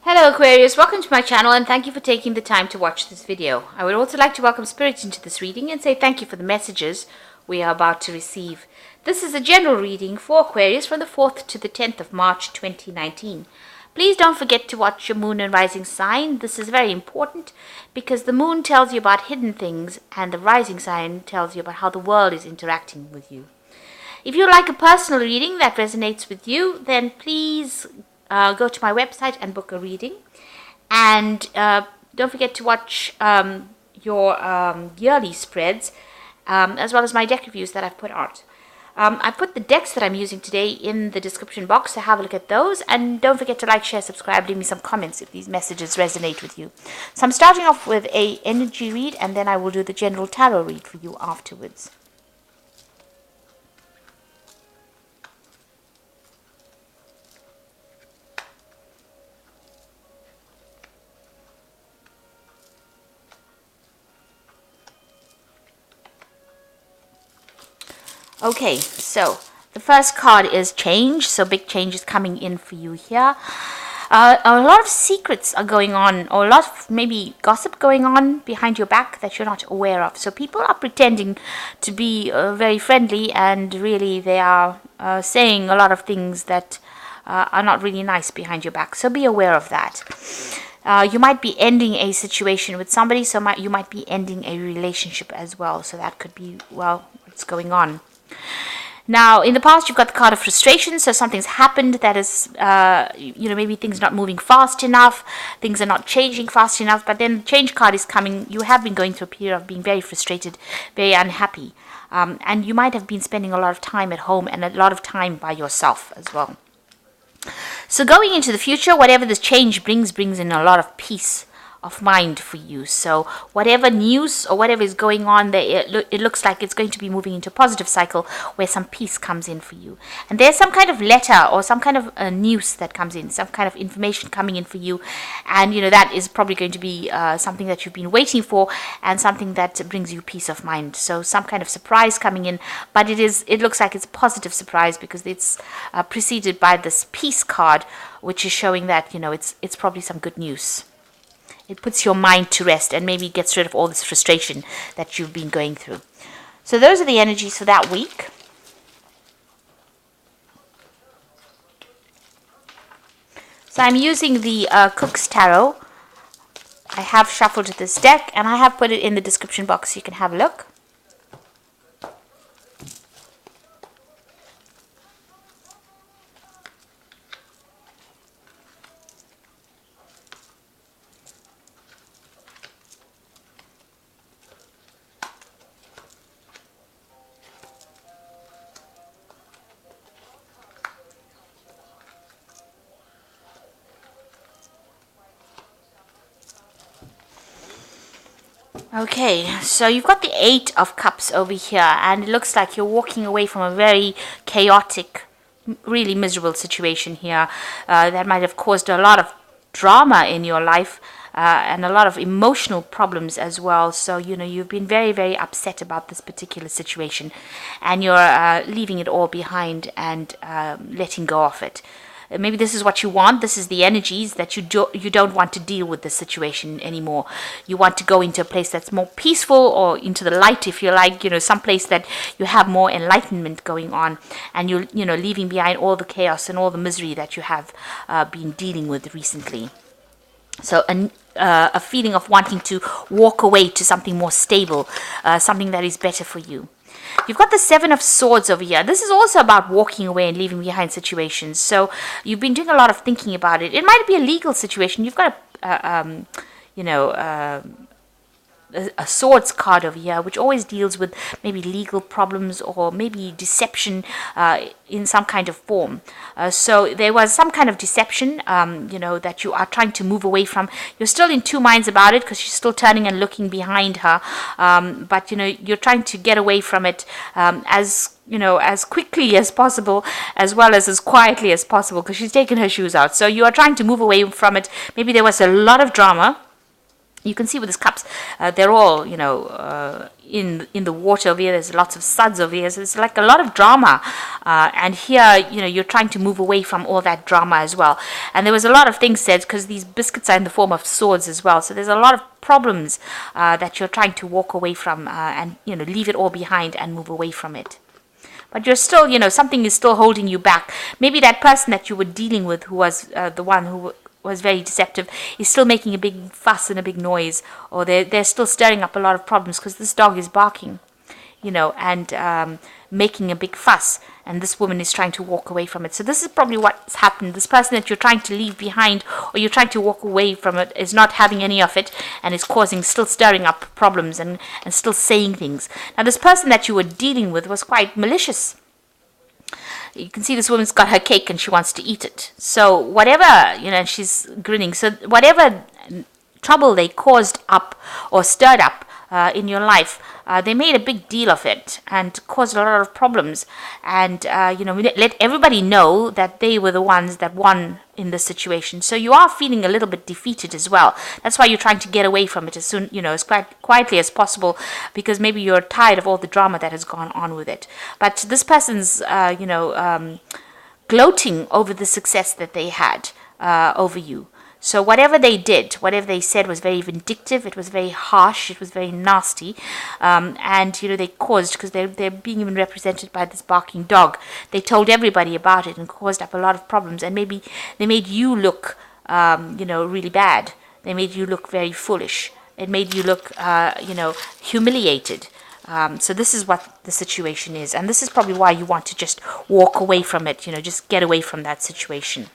Hello Aquarius, welcome to my channel and thank you for taking the time to watch this video. I would also like to welcome Spirit into this reading and say thank you for the messages we are about to receive. This is a general reading for Aquarius from the 4th to the 10th of March 2019. Please don't forget to watch your moon and rising sign. This is very important because the moon tells you about hidden things and the rising sign tells you about how the world is interacting with you. If you like a personal reading that resonates with you, then please go to my website and book a reading. And don't forget to watch your yearly spreads as well as my deck reviews that I've put out. I put the decks that I'm using today in the description box, so have a look at those. And don't forget to like, share, subscribe, leave me some comments if these messages resonate with you. So I'm starting off with a energy read and then I will do the general tarot read for you afterwards. Okay, so the first card is change. So big change is coming in for you here. A lot of secrets are going on, or a lot of maybe gossip going on behind your back that you're not aware of. So people are pretending to be very friendly and really they are saying a lot of things that are not really nice behind your back. So be aware of that. You might be ending a situation with somebody, so you might be ending a relationship as well. So that could be, well, what's going on. Now, in the past, you've got the card of frustration, so something's happened that is, maybe things not moving fast enough, things are not changing fast enough, but then the change card is coming. You have been going through a period of being very frustrated, very unhappy, and you might have been spending a lot of time at home and a lot of time by yourself as well. So going into the future, whatever this change brings in a lot of peace of mind for you. So whatever news or whatever is going on there, it looks like it's going to be moving into a positive cycle where some peace comes in for you. And there's some kind of letter or some kind of news that comes in, some kind of information coming in for you. And, that is probably going to be something that you've been waiting for and something that brings you peace of mind. So some kind of surprise coming in, but it looks like it's a positive surprise because it's preceded by this peace card, which is showing that, it's probably some good news. It puts your mind to rest and maybe gets rid of all this frustration that you've been going through. So those are the energies for that week. So I'm using the Cook's Tarot. I have shuffled this deck and I have put it in the description box so you can have a look. Okay, so you've got the 8 of Cups over here, and it looks like you're walking away from a very chaotic, really miserable situation here that might have caused a lot of drama in your life and a lot of emotional problems as well. So, you've been very, very upset about this particular situation, and you're leaving it all behind and letting go of it. Maybe this is what you want. This is the energies that you don't want to deal with this situation anymore. You want to go into a place that's more peaceful or into the light, if you like, some place that you have more enlightenment going on, and you're leaving behind all the chaos and all the misery that you have been dealing with recently. So a feeling of wanting to walk away to something more stable, something that is better for you. You've got the 7 of Swords over here. This is also about walking away and leaving behind situations. So you've been doing a lot of thinking about it. It might be a legal situation. You've got a swords card over here, which always deals with maybe legal problems or maybe deception in some kind of form. So there was some kind of deception, that you are trying to move away from. You're still in two minds about it because she's still turning and looking behind her. But, you're trying to get away from it as quickly as possible, as well as quietly as possible, because she's taken her shoes out. So you are trying to move away from it. Maybe there was a lot of drama You can see with these cups, they're all, in the water over here. There's lots of suds over here. So it's like a lot of drama. And here, you're trying to move away from all that drama as well. And there was a lot of things said because these biscuits are in the form of swords as well. So there's a lot of problems that you're trying to walk away from and, leave it all behind and move away from it. But you're still, something is still holding you back. Maybe that person that you were dealing with, who was the one who was very deceptive, is still making a big fuss and a big noise, or they're still stirring up a lot of problems because this dog is barking, and making a big fuss, and this woman is trying to walk away from it. So this is probably what's happened. This person that you're trying to leave behind, or you're trying to walk away from it, is not having any of it, and is still stirring up problems and still saying things. Now this person that you were dealing with was quite malicious. You can see this woman's got her cake and she wants to eat it. So whatever, and she's grinning. So whatever trouble they caused up or stirred up in your life, they made a big deal of it and caused a lot of problems. And, let everybody know that they were the ones that won in this situation. So you are feeling a little bit defeated as well. That's why you're trying to get away from it as soon, as quietly as possible, because maybe you're tired of all the drama that has gone on with it. But this person's, gloating over the success that they had over you. So whatever they did, whatever they said was very vindictive, it was very harsh, it was very nasty, and they caused, because they're being even represented by this barking dog, they told everybody about it and caused up a lot of problems, and maybe they made you look, really bad. They made you look very foolish. It made you look, humiliated. So this is what the situation is, and this is probably why you want to just walk away from it, just get away from that situation.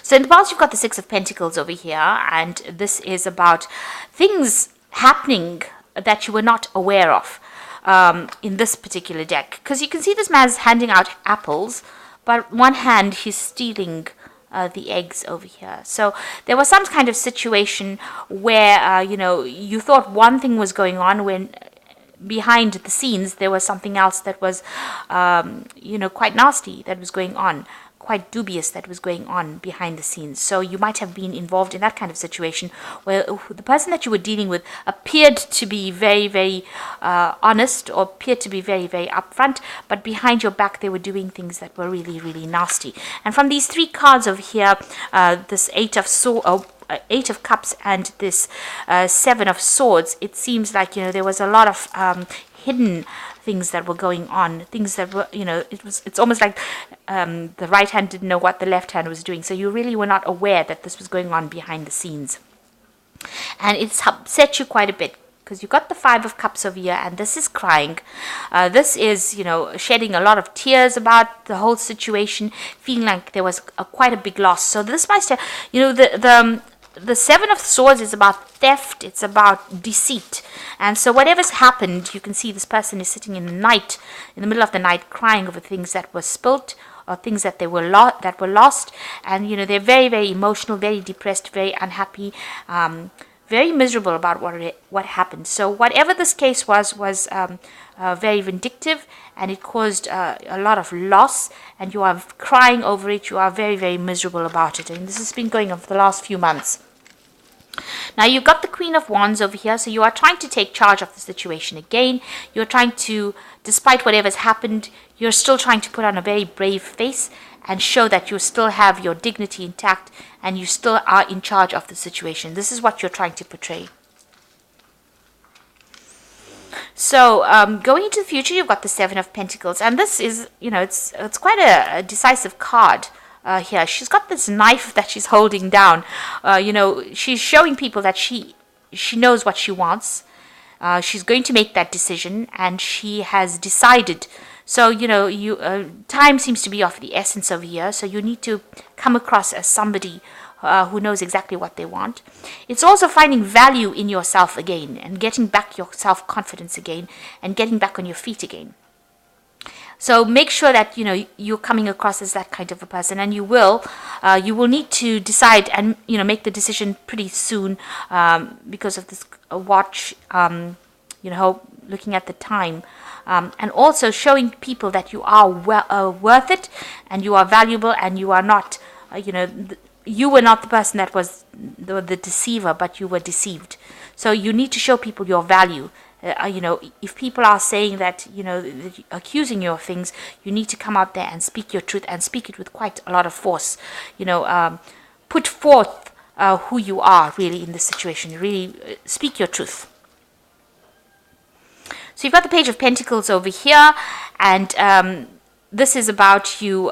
So in the past, you've got the Six of Pentacles over here, and this is about things happening that you were not aware of in this particular deck. Because you can see this man's handing out apples, but one hand he's stealing the eggs over here. So there was some kind of situation where, you thought one thing was going on when behind the scenes there was something else that was, quite nasty that was going on. Quite dubious that was going on behind the scenes. So you might have been involved in that kind of situation where the person that you were dealing with appeared to be very, very honest, or appeared to be very, very upfront, but behind your back they were doing things that were really, really nasty. And from these three cards over here, this Eight of Cups and this Seven of Swords, it seems like there was a lot of hidden things that were going on, things that were, it's almost like the right hand didn't know what the left hand was doing. So you really were not aware that this was going on behind the scenes. And it's upset you quite a bit, because you've got the Five of Cups over here, and this is crying. This is, shedding a lot of tears about the whole situation, feeling like there was quite a big loss. So this might, the Seven of Swords is about theft, it's about deceit. And so whatever's happened, you can see this person is sitting in the middle of the night, crying over things that were spilt, or things that were lost. And, they're very, very emotional, very depressed, very unhappy, very miserable about what happened. So whatever this case was very vindictive, and it caused a lot of loss, and you are crying over it. You are very, very miserable about it. And this has been going on for the last few months. Now you've got the Queen of Wands over here, so you are trying to take charge of the situation again. You're trying to, despite whatever's happened, you're still trying to put on a very brave face and show that you still have your dignity intact and you still are in charge of the situation. This is what you're trying to portray. So going into the future, you've got the Seven of Pentacles, and this is, it's quite a decisive card. Here she's got this knife that she's holding down. She's showing people that she knows what she wants. She's going to make that decision, and she has decided. So time seems to be of the essence over here. So you need to come across as somebody who knows exactly what they want. It's also finding value in yourself again, and getting back your self-confidence again, and getting back on your feet again. So make sure that you're coming across as that kind of a person, and you will need to decide and make the decision pretty soon, because of this watch. Looking at the time, and also showing people that you are worth it, and you are valuable, and you are not you were not the person that was the deceiver, but you were deceived. So you need to show people your value. If people are saying that, accusing you of things, you need to come out there and speak your truth, and speak it with quite a lot of force. Put forth who you are really in this situation. Really speak your truth. So you've got the Page of Pentacles over here, and this is about you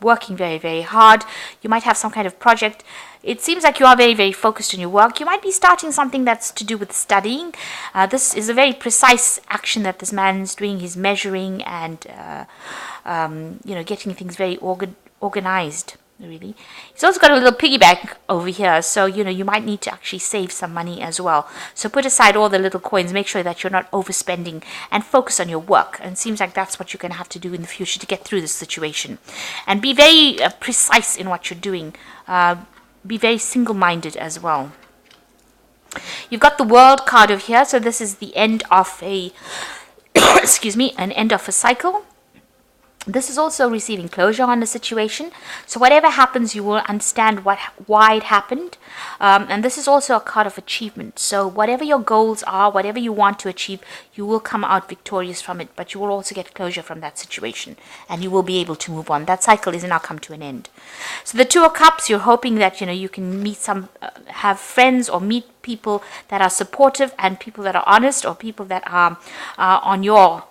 working very, very hard. You might have some kind of project. It seems like you are very, very focused on your work. You might be starting something that's to do with studying. This is a very precise action that this man is doing. He's measuring and, getting things very organized, really. He's also got a little piggy bank over here. So, you might need to actually save some money as well. So put aside all the little coins. Make sure that you're not overspending, and focus on your work. And it seems like that's what you're going to have to do in the future to get through this situation. And be very precise in what you're doing. Be very single-minded as well. You've got the World card over here. So this is the end of a, an end of a cycle. This is also receiving closure on the situation. So whatever happens, you will understand why it happened. And this is also a card of achievement. So whatever your goals are, whatever you want to achieve, you will come out victorious from it. But you will also get closure from that situation. And you will be able to move on. That cycle is now come to an end. So the Two of Cups, you're hoping that, you can meet have friends or meet people that are supportive, and people that are honest, or people that are on your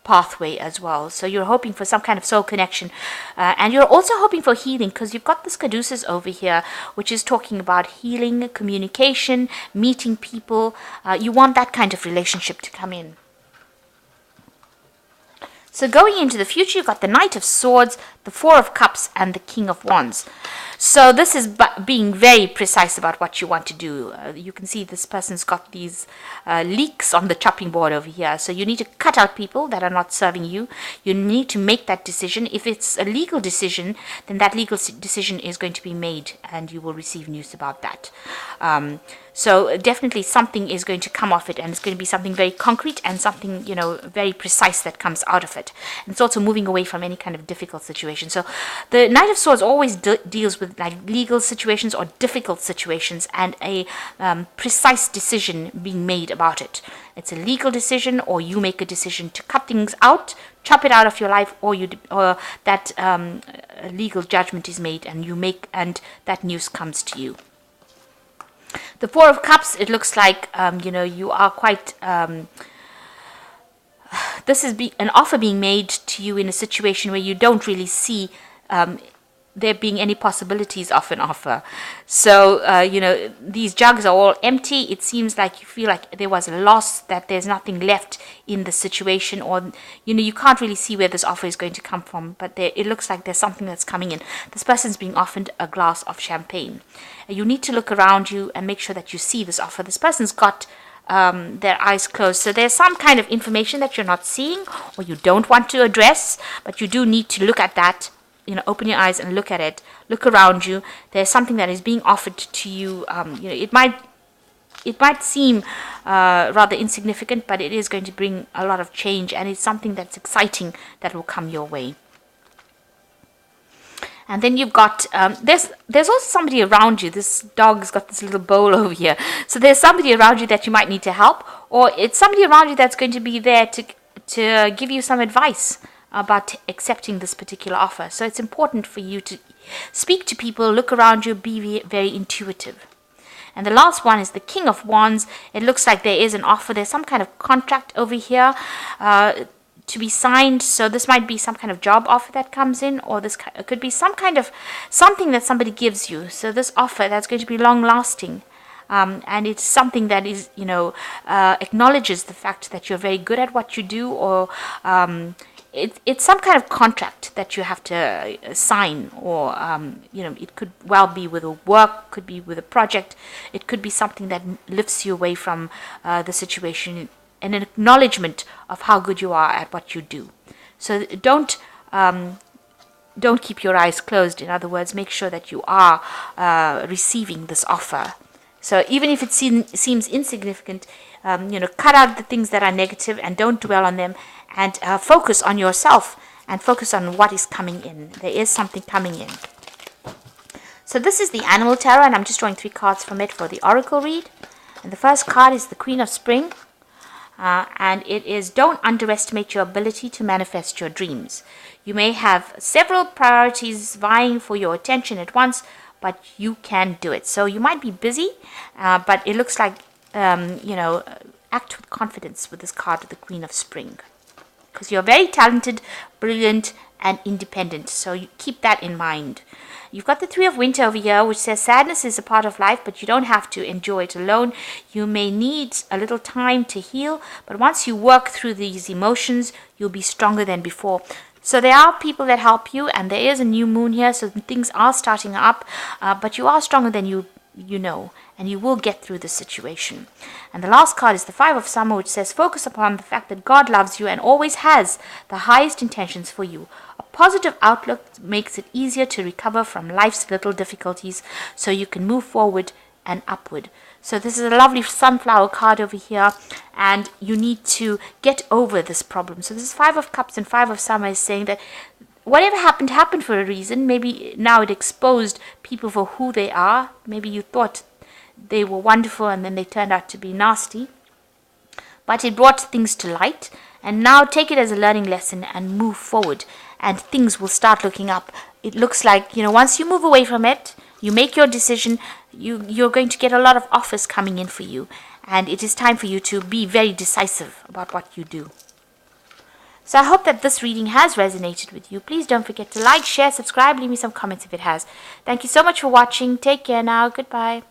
pathway as well. So you're hoping for some kind of soul connection, and you're also hoping for healing, because you've got this Caduceus over here, which is talking about healing, communication, meeting people. You want that kind of relationship to come in. So going into the future, you've got the Knight of Swords, the Four of Cups, and the King of Wands. So this is being very precise about what you want to do. You can see this person's got these leaks on the chopping board over here. So you need to cut out people that are not serving you. You need to make that decision. If it's a legal decision, then that legal decision is going to be made, and you will receive news about that. So definitely something is going to come off it, and it's going to be something very concrete and something, very precise that comes out of it. And it's also moving away from any kind of difficult situation. So the Knight of Swords always deals with like legal situations or difficult situations, and a precise decision being made about it. It's a legal decision, or you make a decision to cut things out, chop it out of your life, or that a legal judgment is made, and that news comes to you. The Four of Cups, it looks like, you are quite, this is an offer being made to you in a situation where you don't really see there being any possibilities of an offer. So, these jugs are all empty. It seems like you feel like there was a loss, that there's nothing left in the situation, or, you can't really see where this offer is going to come from, but it looks like there's something that's coming in. This person's being offered a glass of champagne. You need to look around you and make sure that you see this offer. This person's got their eyes closed. So there's some kind of information that you're not seeing, or you don't want to address, but you do need to look at that. Open your eyes and look at it. Look around you. There's something that is being offered to you. It might seem rather insignificant, but it is going to bring a lot of change, and it's something that's exciting that will come your way. And then you've got, there's also somebody around you. This dog's got this little bowl over here. So there's somebody around you that you might need to help, or it's somebody around you that's going to be there to give you some advice about accepting this particular offer. So it's important for you to speak to people, look around you, be very intuitive. And the last one is the King of Wands. It looks like there is an offer. There's some kind of contract over here to be signed. So this might be some kind of job offer that comes in, or this could be some kind of something that somebody gives you. So this offer that's going to be long lasting. And it's something that is, acknowledges the fact that you're very good at what you do, or it's some kind of contract that you have to sign, or it could well be with a work, could be with a project, it could be something that lifts you away from the situation, and an acknowledgement of how good you are at what you do. So don't keep your eyes closed. In other words, make sure that you are receiving this offer. So even if it seems insignificant, cut out the things that are negative and don't dwell on them, and focus on yourself and focus on what is coming in. There is something coming in. So this is the Animal Tarot, and I'm just drawing 3 cards from it for the Oracle read. And the first card is the Queen of Spring. And it is, don't underestimate your ability to manifest your dreams. You may have several priorities vying for your attention at once, but you can do it. So you might be busy, but it looks like, act with confidence with this card of the Queen of Spring. Because you're very talented, brilliant, and independent. So you keep that in mind. You've got the 3 of Winter over here, which says sadness is a part of life, but you don't have to endure it alone. You may need a little time to heal, but once you work through these emotions, you'll be stronger than before. So there are people that help you, and there is a new moon here, so things are starting up, but you are stronger than you know, and you will get through this situation. And the last card is the 5 of Summer, which says focus upon the fact that God loves you and always has the highest intentions for you. A positive outlook makes it easier to recover from life's little difficulties, so you can move forward and upward. So this is a lovely sunflower card over here, and you need to get over this problem. So this is 5 of Cups and 5 of Summer is saying that whatever happened for a reason. Maybe now it exposed people for who they are. Maybe you thought they were wonderful and then they turned out to be nasty. But it brought things to light. And now take it as a learning lesson and move forward. And things will start looking up. It looks like, once you move away from it, you make your decision, you're going to get a lot of offers coming in for you. And it is time for you to be very decisive about what you do. So I hope that this reading has resonated with you. Please don't forget to like, share, subscribe, leave me some comments if it has. Thank you so much for watching. Take care now. Goodbye.